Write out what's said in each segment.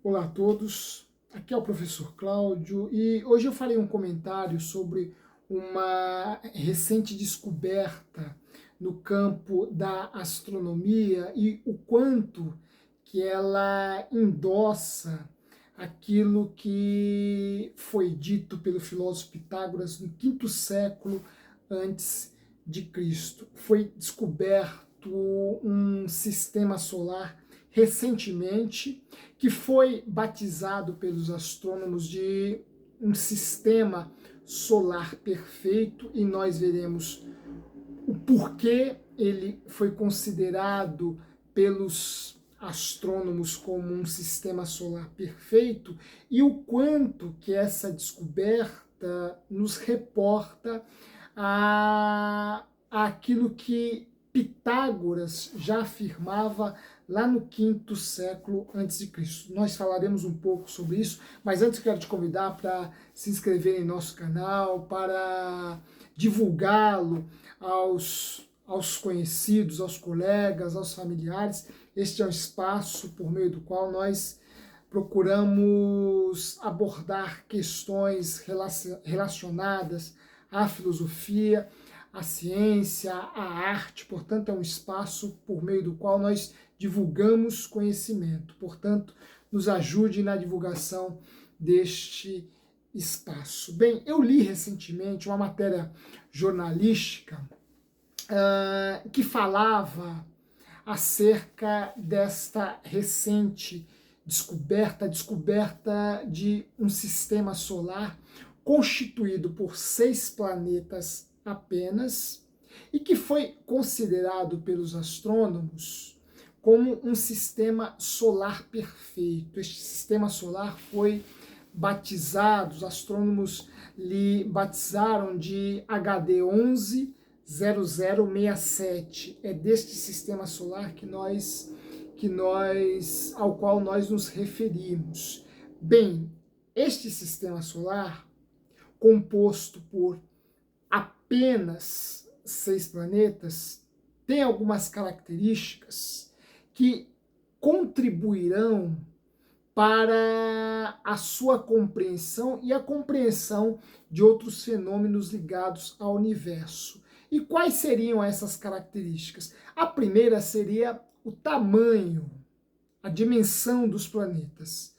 Olá a todos, aqui é o professor Cláudio e hoje eu farei um comentário sobre uma recente descoberta no campo da astronomia e o quanto que ela endossa aquilo que foi dito pelo filósofo Pitágoras no quinto século antes de Cristo. Foi descoberto um sistema solar recentemente que foi batizado pelos astrônomos de um sistema solar perfeito, e nós veremos o porquê ele foi considerado pelos astrônomos como um sistema solar perfeito e o quanto que essa descoberta nos reporta aquilo que Pitágoras já afirmava lá no quinto século antes de Cristo. Nós falaremos um pouco sobre isso, mas antes quero te convidar para se inscrever em nosso canal, para divulgá-lo aos conhecidos, aos colegas, aos familiares. Este é um espaço por meio do qual nós procuramos abordar questões relacionadas à filosofia, à ciência, à arte. Portanto, é um espaço por meio do qual nós divulgamos conhecimento. Portanto, nos ajude na divulgação deste espaço. Bem, eu li recentemente uma matéria jornalística que falava acerca desta recente descoberta, a descoberta de um sistema solar constituído por 6 planetas apenas e que foi considerado pelos astrônomos como um sistema solar perfeito. Este sistema solar foi batizado, os astrônomos lhe batizaram de HD 110067. É deste sistema solar ao qual nós nos referimos. Bem, este sistema solar, composto por apenas 6 planetas, tem algumas características que contribuirão para a sua compreensão e a compreensão de outros fenômenos ligados ao universo. E quais seriam essas características? A primeira seria o tamanho, a dimensão dos planetas.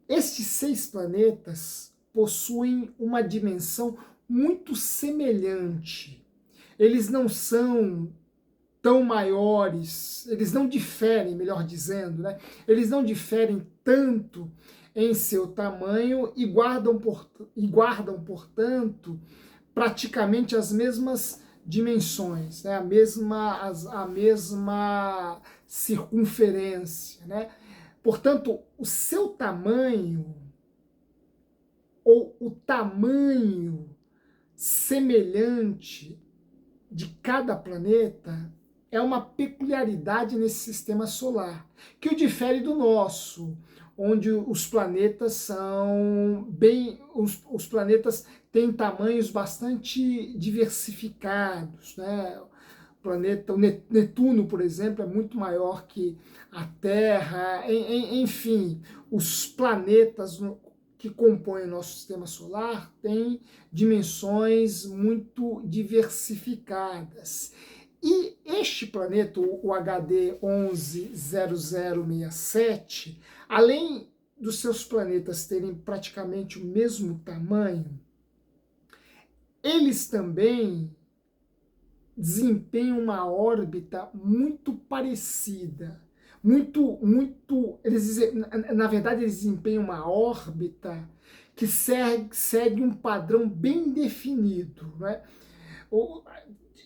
Estes 6 planetas possuem uma dimensão muito semelhante. Eles não são tão maiores, eles não diferem, melhor dizendo, né? Eles não diferem tanto em seu tamanho e guardam, portanto, praticamente as mesmas dimensões, né? a mesma circunferência, né? Portanto, o seu tamanho ou o tamanho semelhante de cada planeta é uma peculiaridade nesse sistema solar, que o difere do nosso, onde os planetas são os planetas têm tamanhos bastante diversificados, né? O Netuno, por exemplo, é muito maior que a Terra, enfim, os planetas que compõem o nosso sistema solar têm dimensões muito diversificadas. E este planeta, o HD 110067, além dos seus planetas terem praticamente o mesmo tamanho, eles também desempenham uma órbita muito parecida. Na verdade, eles desempenham uma órbita que segue um padrão bem definido, né?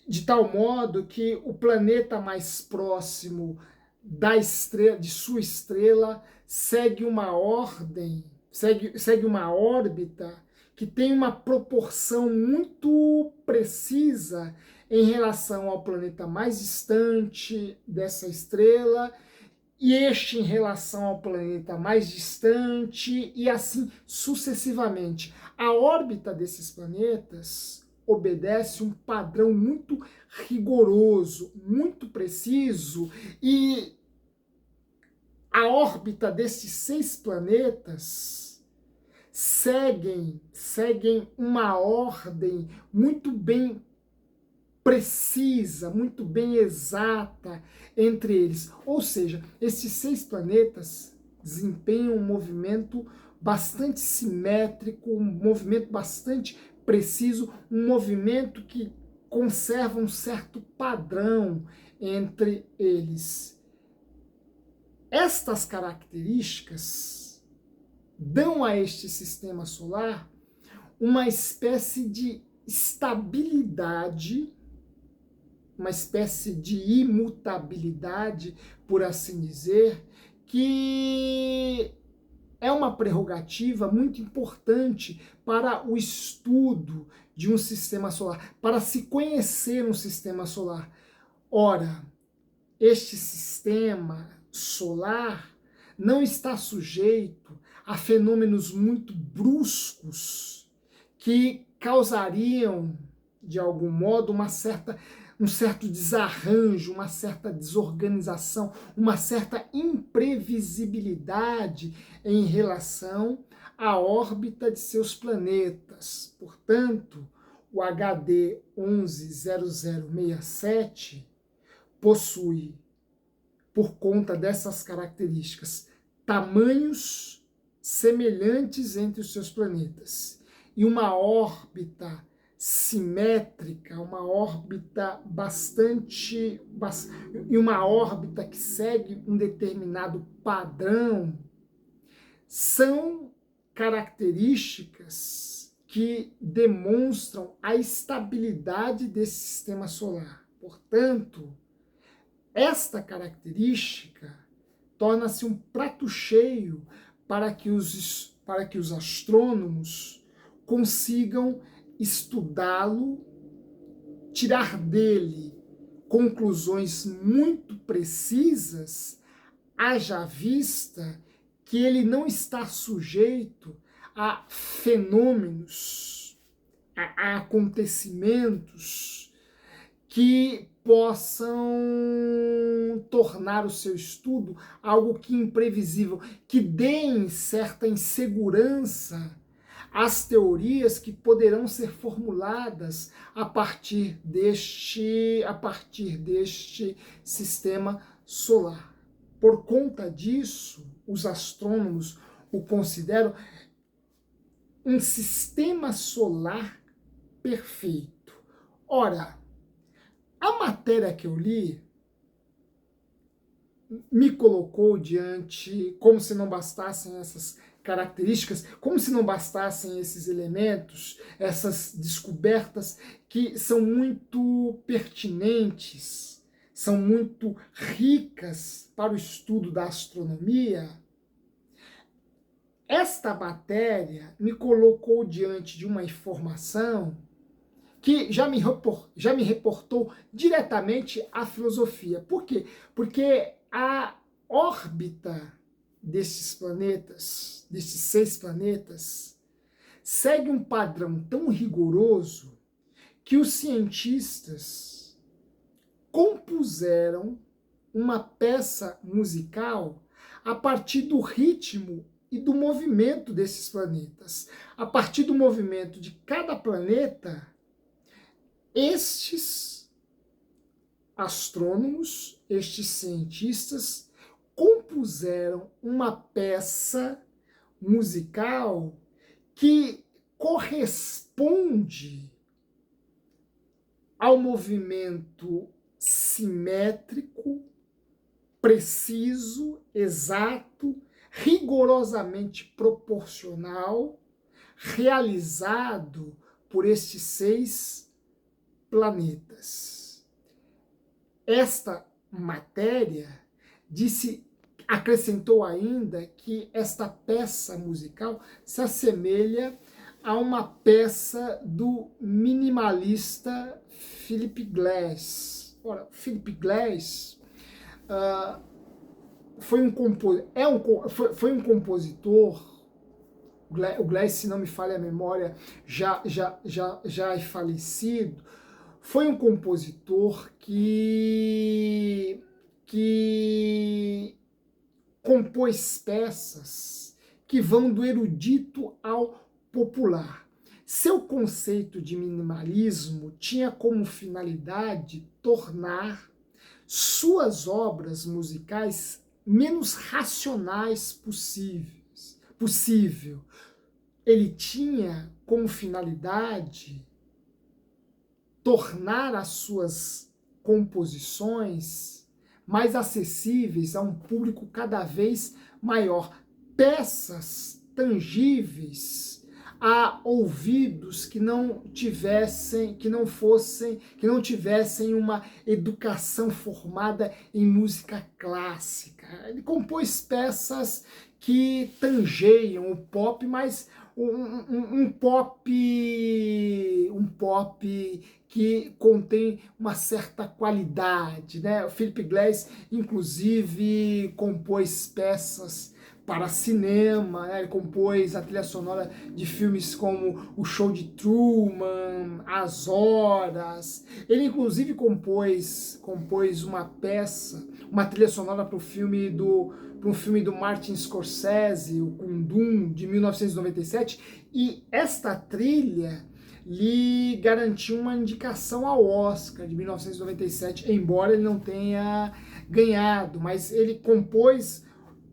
De tal modo que o planeta mais próximo de sua estrela segue uma ordem, segue uma órbita que tem uma proporção muito precisa em relação ao planeta mais distante dessa estrela, e este em relação ao planeta mais distante, e assim sucessivamente. A órbita desses planetas obedece um padrão muito rigoroso, muito preciso, e a órbita desses 6 planetas seguem uma ordem muito bem precisa, muito bem exata entre eles. Ou seja, esses 6 planetas desempenham um movimento bastante simétrico, um movimento bastante preciso, um movimento que conserva um certo padrão entre eles. Estas características dão a este sistema solar uma espécie de estabilidade, uma espécie de imutabilidade, por assim dizer, que é uma prerrogativa muito importante para o estudo de um sistema solar, para se conhecer um sistema solar. Ora, este sistema solar não está sujeito a fenômenos muito bruscos que causariam, de algum modo, um certo desarranjo, uma certa desorganização, uma certa imprevisibilidade em relação à órbita de seus planetas. Portanto, o HD 110067 possui, por conta dessas características, tamanhos semelhantes entre os seus planetas e uma órbita simétrica, uma órbita e uma órbita que segue um determinado padrão, são características que demonstram a estabilidade desse sistema solar. Portanto, esta característica torna-se um prato cheio para que os astrônomos consigam estudá-lo, tirar dele conclusões muito precisas, haja vista que ele não está sujeito a fenômenos, a acontecimentos que possam tornar o seu estudo algo que imprevisível, que deem certa insegurança às teorias que poderão ser formuladas a partir deste sistema solar. Por conta disso, os astrônomos o consideram um sistema solar perfeito. Ora, a matéria que eu li me colocou diante, como se não bastassem essas características, como se não bastassem esses elementos, essas descobertas que são muito pertinentes, são muito ricas para o estudo da astronomia. Esta matéria me colocou diante de uma informação que já me reportou diretamente à filosofia. Por quê? Porque a órbita desses planetas, desses 6 planetas, segue um padrão tão rigoroso que os cientistas compuseram uma peça musical a partir do ritmo e do movimento desses planetas. A partir do movimento de cada planeta, estes astrônomos, estes cientistas, compuseram uma peça musical que corresponde ao movimento simétrico, preciso, exato, rigorosamente proporcional, realizado por estes 6 planetas. Esta matéria acrescentou ainda que esta peça musical se assemelha a uma peça do minimalista Philip Glass. Ora, Philip Glass foi um compositor. O Glass, se não me falha a memória, já é falecido. Foi um compositor que compôs peças que vão do erudito ao popular. Seu conceito de minimalismo tinha como finalidade tornar suas obras musicais menos racionais possível. Ele tinha como finalidade tornar as suas composições mais acessíveis a um público cada vez maior, peças tangíveis a ouvidos que não tivessem uma educação formada em música clássica. Ele compôs peças que tangeiam o pop, mas um pop que contém uma certa qualidade, né? O Philip Glass, inclusive, compôs peças para cinema, né? Ele compôs a trilha sonora de filmes como O Show de Truman, As Horas. Ele, inclusive, compôs uma trilha sonora para um filme do Martin Scorsese, o Kundun, de 1997, e esta trilha lhe garantiu uma indicação ao Oscar de 1997, embora ele não tenha ganhado, mas ele compôs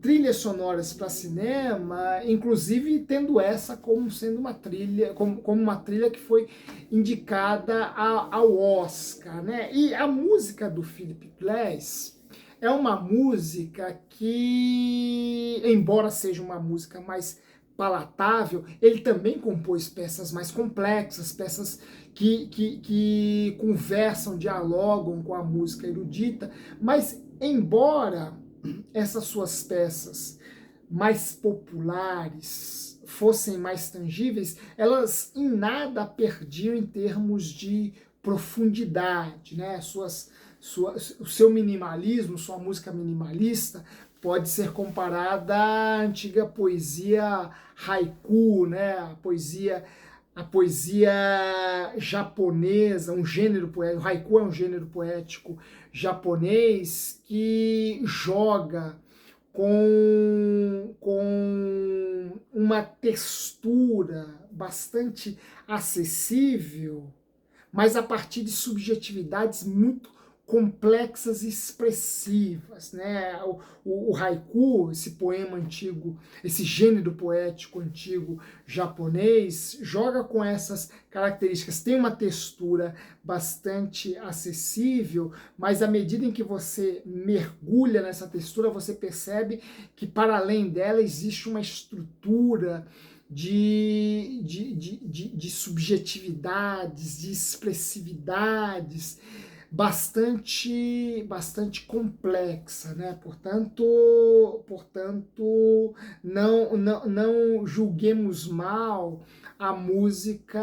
trilhas sonoras para cinema, inclusive tendo essa como sendo uma trilha, como uma trilha que foi indicada ao Oscar, né? E a música do Philip Glass é uma música que, embora seja uma música mais palatável, ele também compôs peças mais complexas, peças que conversam, dialogam com a música erudita, mas embora essas suas peças mais populares fossem mais tangíveis, elas em nada perdiam em termos de profundidade, né? O seu minimalismo, sua música minimalista, pode ser comparada à antiga poesia haiku, né? A poesia japonesa, um gênero poético. O haiku é um gênero poético japonês que joga com uma textura bastante acessível, mas a partir de subjetividades muito complexas e expressivas, né? O haiku, esse poema antigo, esse gênero poético antigo japonês, joga com essas características. Tem uma textura bastante acessível, mas à medida em que você mergulha nessa textura, você percebe que para além dela existe uma estrutura de subjetividades, de expressividades bastante complexa, né? Portanto, não julguemos mal a música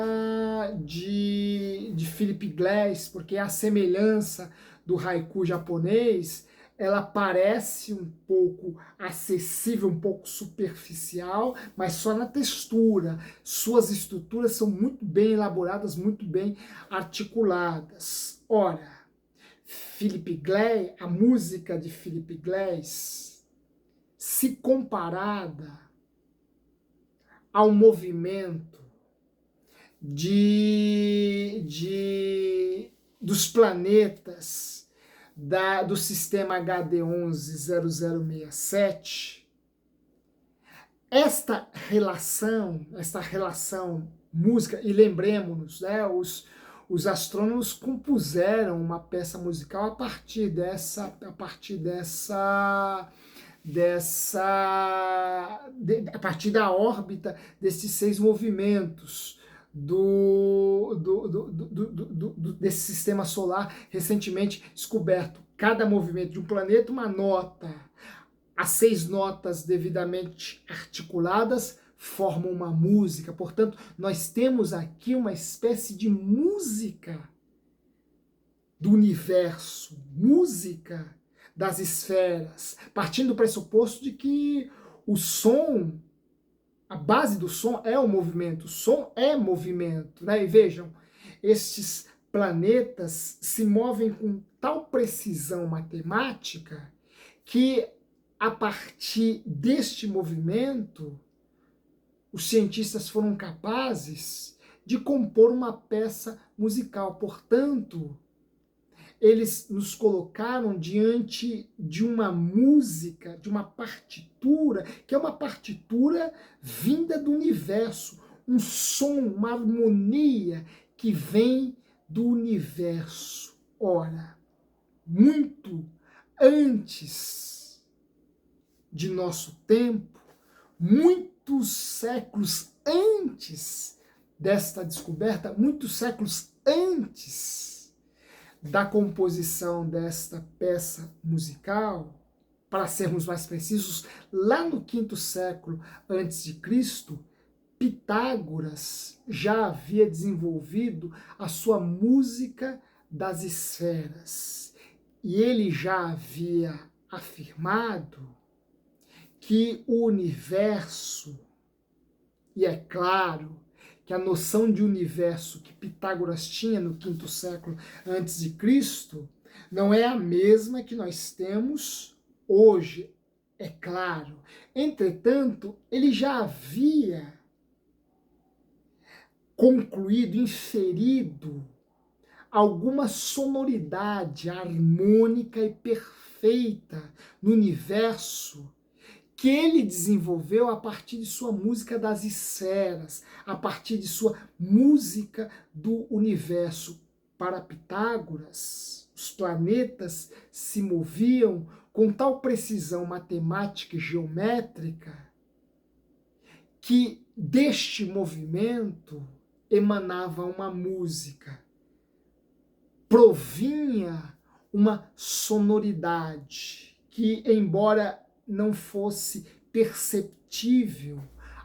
de Philip Glass, porque a semelhança do haiku japonês, ela parece um pouco acessível, um pouco superficial, mas só na textura. Suas estruturas são muito bem elaboradas, muito bem articuladas. Ora, Philip Glass, a música de Philip Glass, se comparada ao movimento dos planetas do sistema HD 110067, esta relação música, e lembremos-nos, né, os astrônomos compuseram uma peça musical a partir da órbita desses 6 movimentos desse sistema solar recentemente descoberto. Cada movimento de um planeta, uma nota. As 6 notas devidamente articuladas formam uma música. Portanto, nós temos aqui uma espécie de música do universo, música das esferas, partindo do pressuposto de que o som, a base do som é o movimento, o som é movimento, né? E vejam, estes planetas se movem com tal precisão matemática que a partir deste movimento, os cientistas foram capazes de compor uma peça musical. Portanto, eles nos colocaram diante de uma música, de uma partitura, que é uma partitura vinda do universo, um som, uma harmonia que vem do universo. Ora, muito antes de nosso tempo, muitos séculos antes desta descoberta, muitos séculos antes da composição desta peça musical, para sermos mais precisos, lá no quinto século antes de Cristo, Pitágoras já havia desenvolvido a sua música das esferas. E ele já havia afirmado que o universo, e é claro que a noção de universo que Pitágoras tinha no quinto século antes de Cristo não é a mesma que nós temos hoje, é claro. Entretanto, ele já havia concluído, inferido alguma sonoridade harmônica e perfeita no universo que ele desenvolveu a partir de sua música das esferas, a partir de sua música do universo. Para Pitágoras, os planetas se moviam com tal precisão matemática e geométrica que deste movimento emanava uma música, provinha uma sonoridade que, embora não fosse perceptível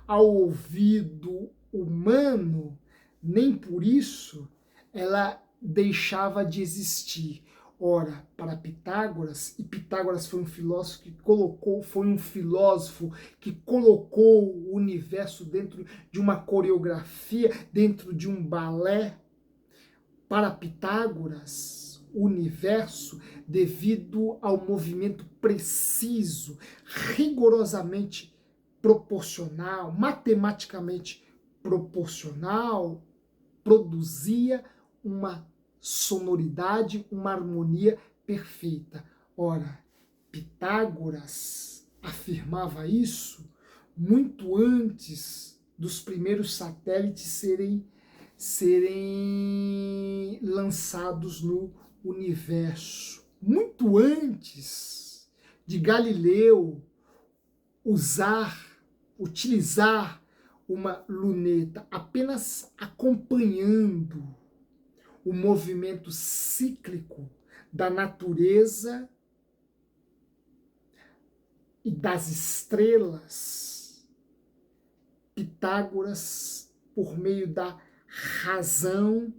ao ouvido humano, nem por isso ela deixava de existir. Ora, para Pitágoras, e Pitágoras foi um filósofo que colocou o universo dentro de uma coreografia, dentro de um balé. Para Pitágoras, o universo, devido ao movimento preciso, rigorosamente proporcional, matematicamente proporcional, produzia uma sonoridade, uma harmonia perfeita. Ora, Pitágoras afirmava isso muito antes dos primeiros satélites serem lançados no universo. Muito antes de Galileu utilizar uma luneta, apenas acompanhando o movimento cíclico da natureza e das estrelas, Pitágoras, por meio da razão,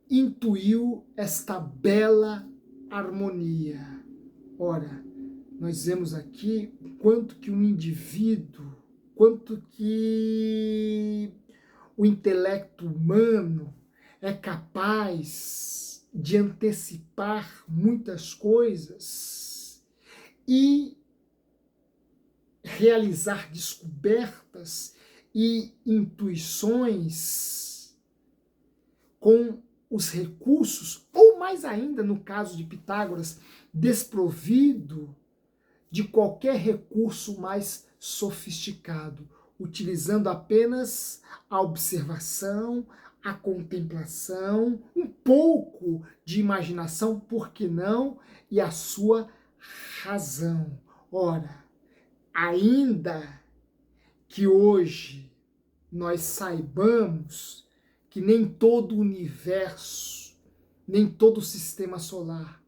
intuiu esta bela harmonia. Ora, nós vemos aqui quanto que um indivíduo, quanto que o intelecto humano é capaz de antecipar muitas coisas e realizar descobertas e intuições com os recursos, ou mais ainda, no caso de Pitágoras, desprovido de qualquer recurso mais sofisticado, utilizando apenas a observação, a contemplação, um pouco de imaginação, por que não, e a sua razão. Ora, ainda que hoje nós saibamos que nem todo o universo, nem todo o sistema solar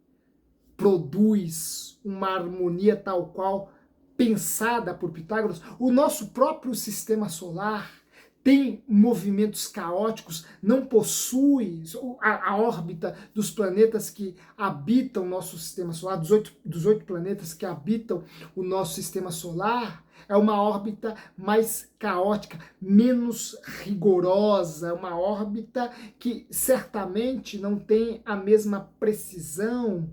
produz uma harmonia tal qual pensada por Pitágoras, o nosso próprio sistema solar tem movimentos caóticos, não possui a órbita dos planetas que habitam o nosso sistema solar, dos oito planetas que habitam o nosso sistema solar, é uma órbita mais caótica, menos rigorosa, uma órbita que certamente não tem a mesma precisão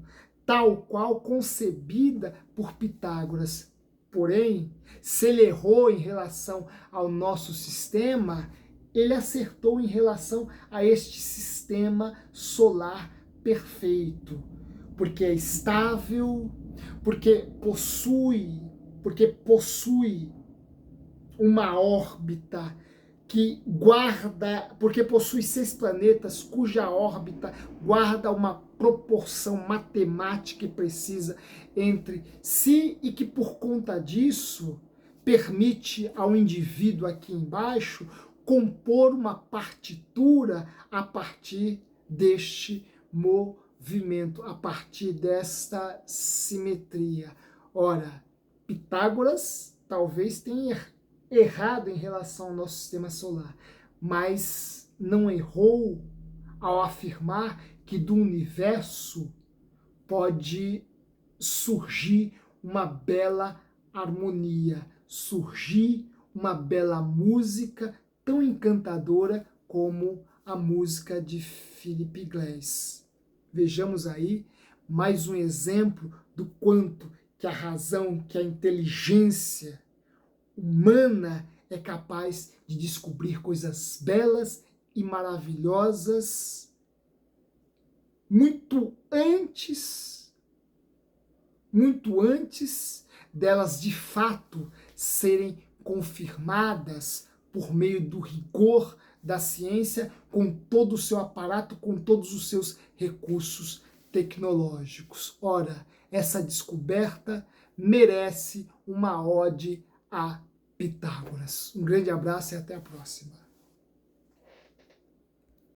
tal qual concebida por Pitágoras. Porém, se ele errou em relação ao nosso sistema, ele acertou em relação a este sistema solar perfeito, porque é estável, porque possui uma órbita que guarda, porque possui 6 planetas cuja órbita guarda uma proporção matemática e precisa entre si e que por conta disso permite ao indivíduo aqui embaixo compor uma partitura a partir deste movimento, a partir desta simetria. Ora, Pitágoras talvez tenha errado em relação ao nosso sistema solar, mas não errou ao afirmar que do universo pode surgir uma bela harmonia, surgir uma bela música tão encantadora como a música de Philip Glass. Vejamos aí mais um exemplo do quanto que a razão, que a inteligência humana é capaz de descobrir coisas belas e maravilhosas muito antes delas de fato serem confirmadas por meio do rigor da ciência, com todo o seu aparato, com todos os seus recursos tecnológicos. Ora, essa descoberta merece uma ode a Pitágoras. Um grande abraço e até a próxima.